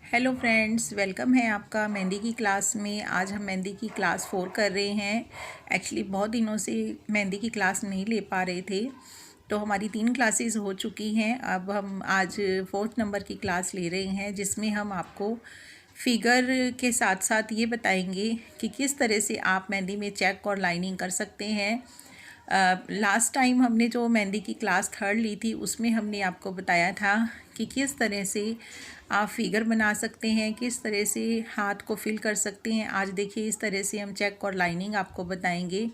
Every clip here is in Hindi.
हेलो फ्रेंड्स, वेलकम है आपका मेहंदी की क्लास में। आज हम मेहंदी की क्लास 4 कर रहे हैं। एक्चुअली बहुत दिनों से मेहंदी की क्लास नहीं ले पा रहे थे, तो हमारी 3 क्लासेस हो चुकी हैं। अब हम आज 4th नंबर की क्लास ले रहे हैं, जिसमें हम आपको फिगर के साथ साथ ये बताएंगे कि किस तरह से आप मेहंदी में चेक और लाइनिंग कर सकते हैं। लास्ट टाइम हमने जो मेहंदी की क्लास 3rd ली थी, उसमें हमने आपको बताया था कि किस तरह से आप फिगर बना सकते हैं, किस तरह से हाथ को फिल कर सकते हैं। आज देखिए इस तरह से हम चेक और लाइनिंग आपको बताएंगे।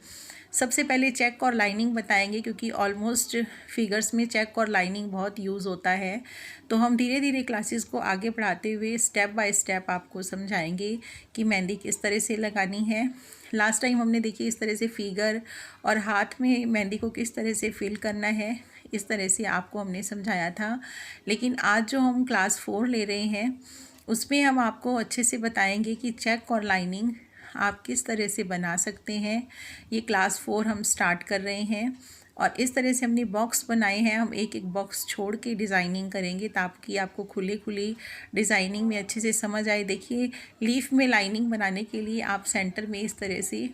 सबसे पहले चेक और लाइनिंग बताएंगे, क्योंकि ऑलमोस्ट फिगर्स में चेक और लाइनिंग बहुत यूज़ होता है। तो हम धीरे धीरे क्लासेस को आगे बढ़ाते हुए स्टेप बाय स्टेप आपको समझाएंगे कि मेहंदी किस तरह से लगानी है। लास्ट टाइम हमने देखिए इस तरह से फिगर और हाथ में मेहंदी को किस तरह से फिल करना है, इस तरह से आपको हमने समझाया था। लेकिन आज जो हम क्लास 4 ले रहे हैं, उसमें हम आपको अच्छे से बताएंगे कि चेक और लाइनिंग आप किस तरह से बना सकते हैं। ये क्लास 4 हम स्टार्ट कर रहे हैं और इस तरह से हमने बॉक्स बनाए हैं। हम एक एक बॉक्स छोड़ के डिज़ाइनिंग करेंगे ताकि आपको खुली खुली डिज़ाइनिंग में अच्छे से समझ आए। देखिए, लीफ में लाइनिंग बनाने के लिए आप सेंटर में इस तरह से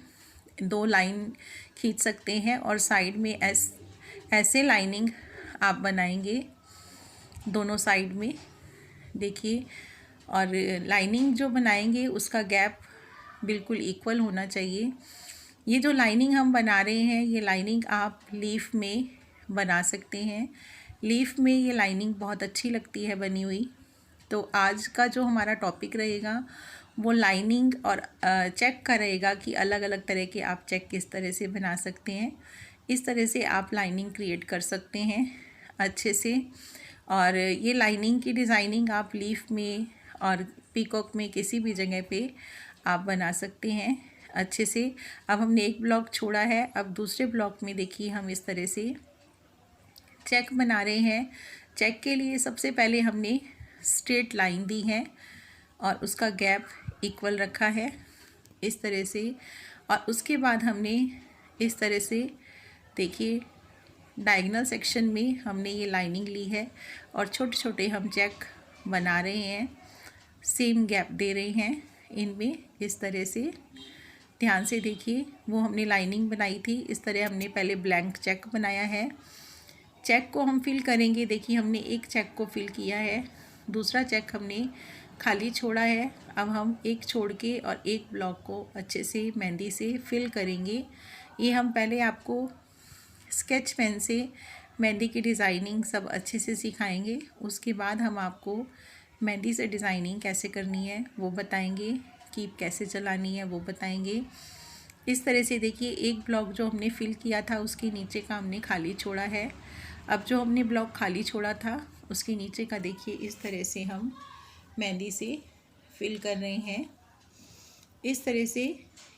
2 लाइन खींच सकते हैं और साइड में ऐसे लाइनिंग आप बनाएंगे दोनों साइड में। देखिए, और लाइनिंग जो बनाएंगे उसका गैप बिल्कुल इक्वल होना चाहिए। ये जो लाइनिंग हम बना रहे हैं, ये लाइनिंग आप लीफ में बना सकते हैं। लीफ में ये लाइनिंग बहुत अच्छी लगती है बनी हुई। तो आज का जो हमारा टॉपिक रहेगा वो लाइनिंग और चेक का रहेगा कि अलग अलग तरह के आप चेक किस तरह से बना सकते हैं। इस तरह से आप लाइनिंग क्रिएट कर सकते हैं अच्छे से। और ये लाइनिंग की डिज़ाइनिंग आप लीफ में और पीकॉक में किसी भी जगह पे आप बना सकते हैं अच्छे से। अब हमने एक ब्लॉक छोड़ा है, अब दूसरे ब्लॉक में देखिए हम इस तरह से चेक बना रहे हैं। चेक के लिए सबसे पहले हमने स्ट्रेट लाइन दी है और उसका गैप इक्वल रखा है इस तरह से। और उसके बाद हमने इस तरह से देखिए डायगोनल सेक्शन में हमने ये लाइनिंग ली है और छोटे छोटे हम चेक बना रहे हैं, सेम गैप दे रहे हैं इनमें इस तरह से। ध्यान से देखिए, वो हमने लाइनिंग बनाई थी, इस तरह हमने पहले ब्लैंक चेक बनाया है। चेक को हम फिल करेंगे। देखिए, हमने एक चेक को फिल किया है, दूसरा चेक हमने खाली छोड़ा है। अब हम एक छोड़ के और एक ब्लॉक को अच्छे से मेहंदी से फिल करेंगे। ये हम पहले आपको स्केच पेन से मेहंदी की डिज़ाइनिंग सब अच्छे से सिखाएंगे। उसके बाद हम आपको मेहंदी से डिज़ाइनिंग कैसे करनी है वो बताएंगे, कीप कैसे चलानी है वो बताएंगे। इस तरह से देखिए, एक ब्लॉक जो हमने फिल किया था उसके नीचे का हमने खाली छोड़ा है। अब जो हमने ब्लॉक खाली छोड़ा था उसके नीचे का देखिए इस तरह से हम मेहंदी से फिल कर रहे हैं। इस तरह से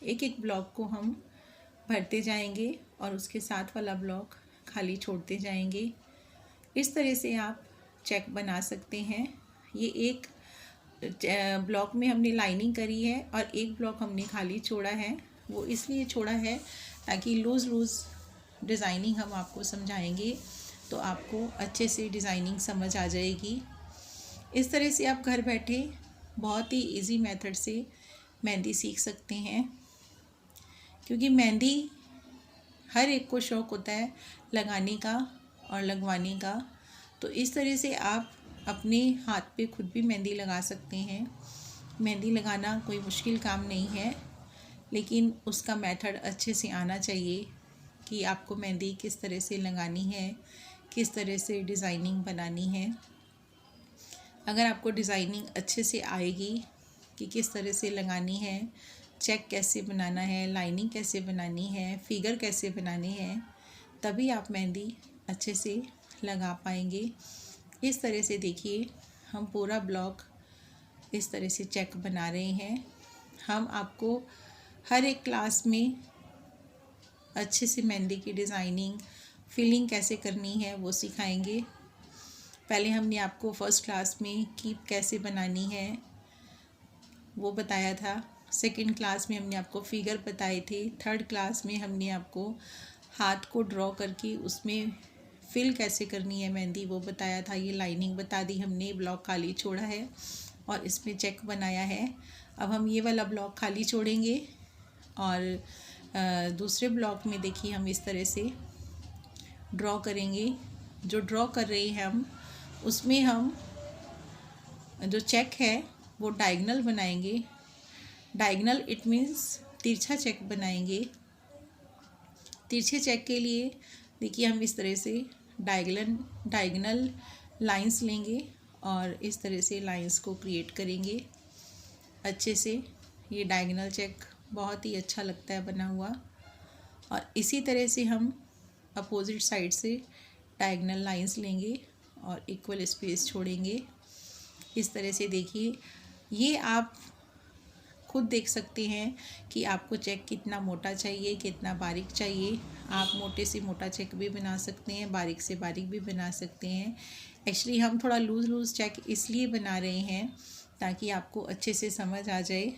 एक एक ब्लॉक को हम भरते जाएंगे और उसके साथ वाला ब्लॉक खाली छोड़ते जाएंगे। इस तरह से आप चेक बना सकते हैं। ये एक ब्लॉक में हमने लाइनिंग करी है और एक ब्लॉक हमने खाली छोड़ा है। वो इसलिए छोड़ा है ताकि लूज़ डिज़ाइनिंग हम आपको समझाएंगे तो आपको अच्छे से डिज़ाइनिंग समझ आ जाएगी। इस तरह से आप घर बैठे बहुत ही इजी मेथड से मेहंदी सीख सकते हैं, क्योंकि मेहंदी हर एक को शौक़ होता है लगाने का और लगवाने का। तो इस तरह से आप अपने हाथ पे खुद भी मेहंदी लगा सकते हैं। मेहंदी लगाना कोई मुश्किल काम नहीं है, लेकिन उसका मेथड अच्छे से आना चाहिए कि आपको मेहंदी किस तरह से लगानी है, किस तरह से डिज़ाइनिंग बनानी है। अगर आपको डिज़ाइनिंग अच्छे से आएगी कि किस तरह से लगानी है, चेक कैसे बनाना है, लाइनिंग कैसे बनानी है, फिगर कैसे बनाने हैं, तभी आप मेहंदी अच्छे से लगा पाएंगे। इस तरह से देखिए, हम पूरा ब्लॉक इस तरह से चेक बना रहे हैं। हम आपको हर एक क्लास में अच्छे से मेहंदी की डिज़ाइनिंग, फिलिंग कैसे करनी है वो सिखाएंगे। पहले हमने आपको फर्स्ट क्लास में कीप कैसे बनानी है वो बताया था। सेकंड क्लास में हमने आपको फिगर बताए थे। थर्ड क्लास में हमने आपको हाथ को ड्रॉ करके उसमें फिल कैसे करनी है मेहंदी वो बताया था। ये लाइनिंग बता दी हमने, ब्लॉक खाली छोड़ा है और इसमें चेक बनाया है। अब हम ये वाला ब्लॉक खाली छोड़ेंगे और दूसरे ब्लॉक में देखिए हम इस तरह से ड्रॉ करेंगे। जो ड्रॉ कर रहे हैं हम उसमें हम जो चेक है वो डायगोनल बनाएंगे। डायगोनल इट मीन्स तिरछा चेक बनाएंगे। तिरछे चेक के लिए देखिए हम इस तरह से डायगोनल लाइंस लेंगे और इस तरह से लाइंस को क्रिएट करेंगे अच्छे से। ये डायगोनल चेक बहुत ही अच्छा लगता है बना हुआ। और इसी तरह से हम अपोजिट साइड से डायगोनल लाइंस लेंगे और इक्वल स्पेस छोड़ेंगे इस तरह से। देखिए ये आप खुद देख सकते हैं कि आपको चेक कितना मोटा चाहिए, कितना बारीक चाहिए। आप मोटे से मोटा चेक भी बना सकते हैं, बारीक से बारीक भी बना सकते हैं। एक्चुअली हम थोड़ा लूज़ चेक इसलिए बना रहे हैं ताकि आपको अच्छे से समझ आ जाए।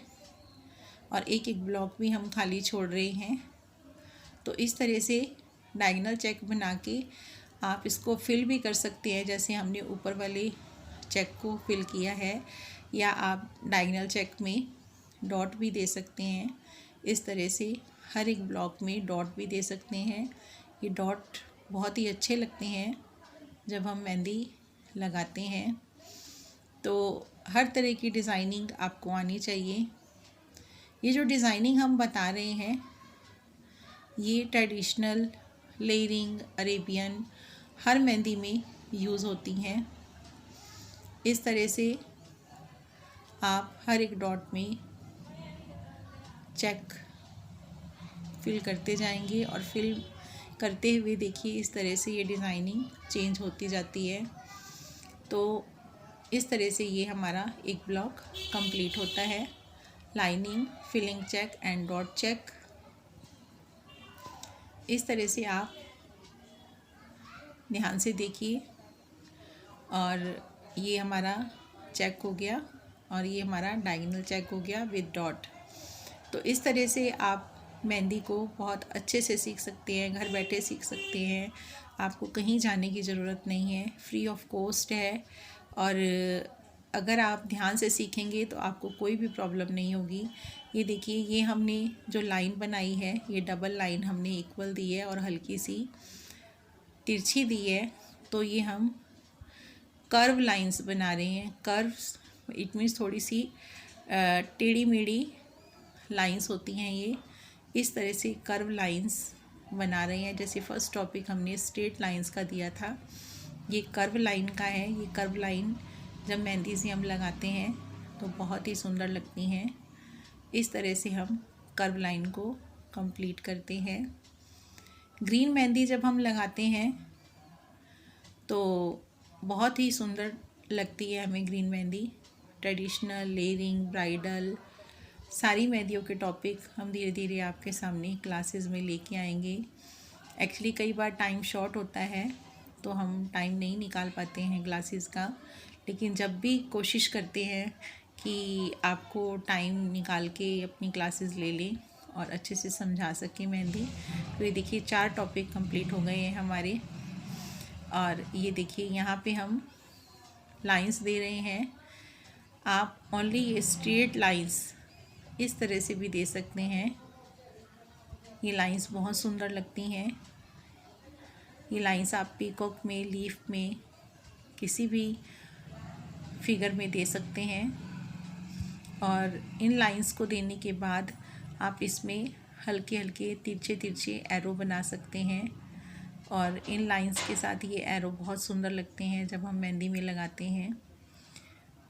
और एक एक ब्लॉक भी हम खाली छोड़ रहे हैं। तो इस तरह से डायगोनल चेक बना के आप इसको फिल भी कर सकते हैं, जैसे हमने ऊपर वाले चेक को फिल किया है। या आप डायगोनल चेक में डॉट भी दे सकते हैं। इस तरह से हर एक ब्लॉक में डॉट भी दे सकते हैं। ये डॉट बहुत ही अच्छे लगते हैं जब हम मेहंदी लगाते हैं। तो हर तरह की डिज़ाइनिंग आपको आनी चाहिए। ये जो डिज़ाइनिंग हम बता रहे हैं ये ट्रेडिशनल, लेयरिंग, अरेबियन हर मेहंदी में यूज़ होती हैं। इस तरह से आप हर एक डॉट में चेक फिल करते जाएंगे और फिल करते हुए देखिए इस तरह से ये डिज़ाइनिंग चेंज होती जाती है। तो इस तरह से ये हमारा एक ब्लॉक कंप्लीट होता है। Lining, filling check and dot check. इस तरह से आप ध्यान से देखिए। और ये हमारा चेक हो गया और ये हमारा डायगोनल चेक हो गया विद डॉट। तो इस तरह से आप मेहंदी को बहुत अच्छे से सीख सकते हैं, घर बैठे सीख सकते हैं। आपको कहीं जाने की ज़रूरत नहीं है, फ्री ऑफ कॉस्ट है। और अगर आप ध्यान से सीखेंगे तो आपको कोई भी प्रॉब्लम नहीं होगी। ये देखिए ये हमने जो लाइन बनाई है ये डबल लाइन हमने इक्वल दी है और हल्की सी तिरछी दी है। तो ये हम कर्व लाइंस बना रहे हैं। कर्व्स इट मीन्स थोड़ी सी टेढ़ी मेढ़ी लाइंस होती हैं। ये इस तरह से कर्व लाइंस बना रहे हैं। जैसे फर्स्ट टॉपिक हमने स्ट्रेट लाइंस का दिया था, ये कर्व लाइन का है। ये कर्व लाइन जब मेहंदी से हम लगाते हैं तो बहुत ही सुंदर लगती हैं। इस तरह से हम कर्व लाइन को कंप्लीट करते हैं। ग्रीन मेहंदी जब हम लगाते हैं तो बहुत ही सुंदर लगती है हमें green mehndi. Traditional, layering, bridal सारी मेहंदियों के टॉपिक हम धीरे धीरे आपके सामने क्लासेस में लेके आएंगे। एक्चुअली कई बार टाइम शॉर्ट होता है तो हम टाइम नहीं निकाल पाते हैं क्लासेस का, लेकिन जब भी कोशिश करते हैं कि आपको टाइम निकाल के अपनी क्लासेस ले लें और अच्छे से समझा सकें मेहंदी। तो ये देखिए 4 टॉपिक कंप्लीट हो गए हैं हमारे। और ये देखिए यहाँ पे हम लाइंस दे रहे हैं। आप ओनली ये स्ट्रेट लाइंस इस तरह से भी दे सकते हैं। ये लाइंस बहुत सुंदर लगती हैं। ये लाइंस आप पीकॉक में, लीफ में, किसी भी फिगर में दे सकते हैं। और इन लाइंस को देने के बाद आप इसमें हल्के हल्के तिरछे तिरछे एरो बना सकते हैं। और इन लाइंस के साथ ये एरो बहुत सुंदर लगते हैं जब हम मेहंदी में लगाते हैं।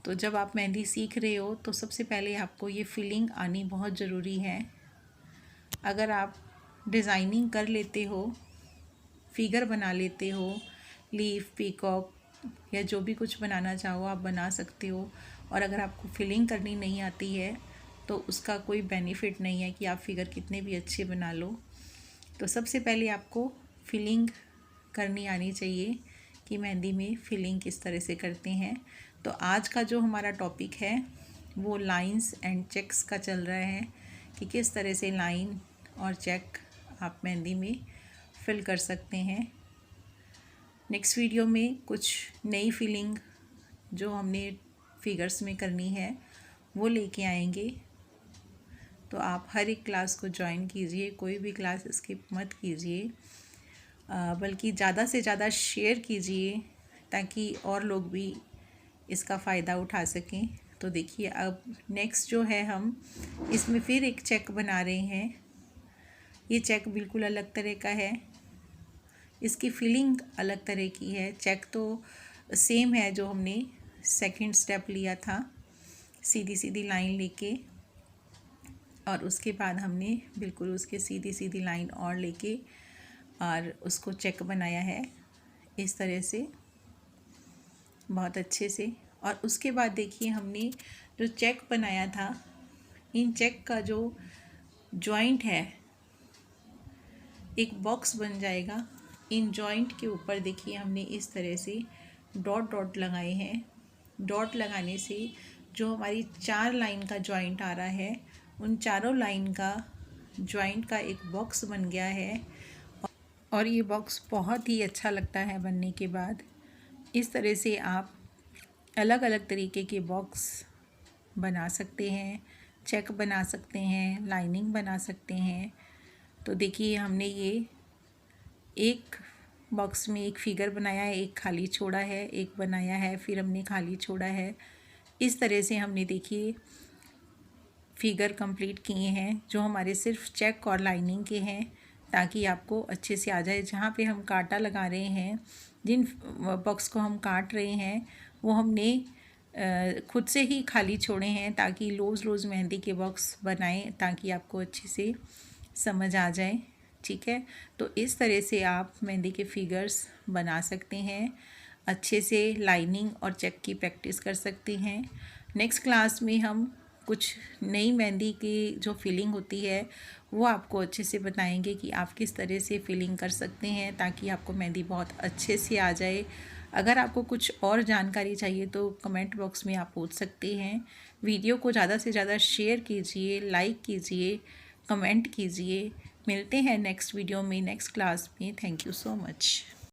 तो जब आप मेहंदी सीख रहे हो तो सबसे पहले आपको ये फिलिंग आनी बहुत ज़रूरी है। अगर आप डिज़ाइनिंग कर लेते हो, फिगर बना लेते हो, लीफ, पीकॉक या जो भी कुछ बनाना चाहो आप बना सकते हो। और अगर आपको फिलिंग करनी नहीं आती है तो उसका कोई बेनिफिट नहीं है कि आप फिगर कितने भी अच्छे बना लो। तो सबसे पहले आपको फिलिंग करनी आनी चाहिए कि मेहंदी में फिलिंग किस तरह से करते हैं। तो आज का जो हमारा टॉपिक है वो लाइंस एंड चेक्स का चल रहा है कि किस तरह से लाइन और चेक आप मेहंदी में फिल कर सकते हैं। नेक्स्ट वीडियो में कुछ नई फिलिंग जो हमने फिगर्स में करनी है वो लेके आएंगे। तो आप हर एक क्लास को ज्वाइन कीजिए, कोई भी क्लास स्किप मत कीजिए, बल्कि ज़्यादा से ज़्यादा शेयर कीजिए ताकि और लोग भी इसका फ़ायदा उठा सकें। तो देखिए अब नेक्स्ट जो है हम इसमें फिर एक चेक बना रहे हैं। ये चेक बिल्कुल अलग तरह का है, इसकी फीलिंग अलग तरह की है। चेक तो सेम है जो हमने सेकंड स्टेप लिया था, सीधी सीधी लाइन लेके, और उसके बाद हमने बिल्कुल उसके सीधी सीधी लाइन और लेके और उसको चेक बनाया है इस तरह से बहुत अच्छे से। और उसके बाद देखिए हमने जो चेक बनाया था, इन चेक का जो जॉइंट है एक बॉक्स बन जाएगा। इन जॉइंट के ऊपर देखिए हमने इस तरह से डॉट डॉट लगाए हैं। डॉट लगाने से जो हमारी 4 लाइन का जॉइंट आ रहा है, उन चारों लाइन का जॉइंट का एक बॉक्स बन गया है। और ये बॉक्स बहुत ही अच्छा लगता है बनने के बाद। इस तरह से आप अलग अलग तरीके के बॉक्स बना सकते हैं, चेक बना सकते हैं, लाइनिंग बना सकते हैं। तो देखिए हमने ये एक बॉक्स में एक फिगर बनाया है, एक खाली छोड़ा है, एक बनाया है, फिर हमने खाली छोड़ा है। इस तरह से हमने देखिए फिगर कंप्लीट किए हैं जो हमारे सिर्फ चेक और लाइनिंग के हैं, ताकि आपको अच्छे से आ जाए। जहाँ पे हम कांटा लगा रहे हैं, जिन बॉक्स को हम काट रहे हैं, वो हमने खुद से ही खाली छोड़े हैं ताकि रोज़ मेहंदी के बॉक्स बनाएं, ताकि आपको अच्छे से समझ आ जाए। ठीक है, तो इस तरह से आप मेहंदी के फिगर्स बना सकते हैं, अच्छे से लाइनिंग और चेक की प्रैक्टिस कर सकते हैं। नेक्स्ट क्लास में हम कुछ नई मेहंदी की जो फीलिंग होती है वो आपको अच्छे से बताएंगे कि आप किस तरह से फीलिंग कर सकते हैं ताकि आपको मेहंदी बहुत अच्छे से आ जाए। अगर आपको कुछ और जानकारी चाहिए तो कमेंट बॉक्स में आप पूछ सकते हैं। वीडियो को ज़्यादा से ज़्यादा शेयर कीजिए, लाइक कीजिए, कमेंट कीजिए। मिलते हैं नेक्स्ट वीडियो में, नेक्स्ट क्लास में। Thank you so much.